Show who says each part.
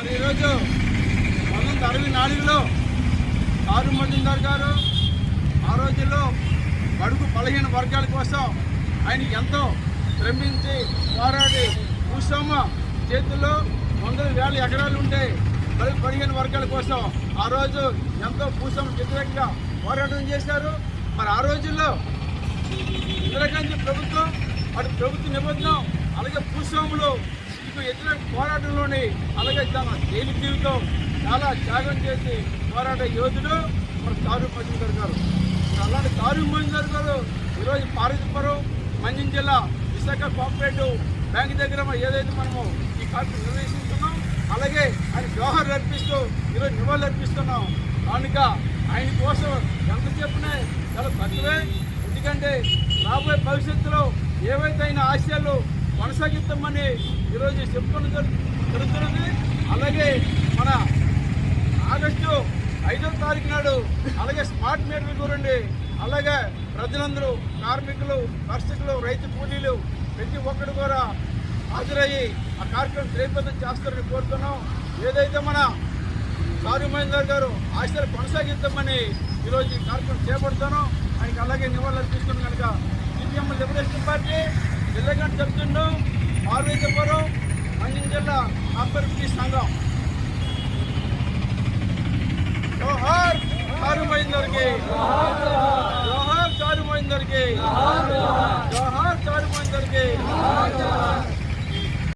Speaker 1: మరి ఈరోజు 1964లో కారు మజుందార్ గారు ఆ రోజుల్లో బడుగు బలహీన వర్గాల కోసం ఆయన ఎంతో శ్రమించి పోరాడి భూస్వామ చేతుల్లో వందల వేల ఎకరాలు ఉంటే బలహీన వర్గాల కోసం ఆ రోజు ఎంతో భూస్వామ వ్యతిరేకంగా పోరాటం చేశారు. మరి ఆ రోజుల్లో ఇందిరాగాంధీ ప్రభుత్వం అటు ప్రభుత్వ నిబంధన అలాగే భూస్వాములు వ్యతిరేక పోరాటంలోని అలాగే తన జైలు జీవితం చాలా త్యాగం చేసి పోరాట యోధుడు మన కారు మజుందార్ గారు. అలాంటి కారు మజుందార్ గారు ఈరోజు పార్వతీపురం మంచిర్యాల జిల్లా విశాఖ కోఆపరేటివ్ బ్యాంక్ దగ్గర ఏదైతే మనము ఈ కార్యక్రమం నిర్వహిస్తున్నాం అలాగే ఆయన జోహర్ అర్పిస్తూ ఈరోజు నివాళులు అర్పిస్తున్నాం. కనుక ఆయన కోసం ఎంత చెప్పినా చాలా తక్కువే. ఎందుకంటే రాబోయే భవిష్యత్తులో ఏవైతే ఆయన ఆశయాలు కొనసాగిస్తామని ఈరోజు చెప్పుకోవడం జరుగుతున్నది. అలాగే మన ఆగస్టు 5వ తారీఖు నాడు అలాగే స్మార్ట్ మీటర్ల గురించి అలాగే ప్రజలందరూ కార్మికులు కర్షకులు రైతు కూలీలు ప్రతి ఒక్కరు కూడా హాజరయ్యి ఆ కార్యక్రమం జయప్రదం చేస్తారని కోరుతున్నాం. ఏదైతే మన కారు మజుందార్ గారు ఆశయాలు కొనసాగిద్దామని ఈరోజు ఈ కార్యక్రమం చేపడతానో ఆయనకి అలాగే నివాళులు అర్పిస్తున్నాం. కనుక సిపిఎం లిబరేషన్ పార్టీ జిల్లాగా చెప్తున్నాం పార్వతీపురం మంచిర్యాల జిల్లా కోఆపరేటివ్ సంఘం జోహార్ కారు మజుందార్ కి, జోహార్ కారు మజుందార్ కి, జోహార్ కారు మజుందార్ కి.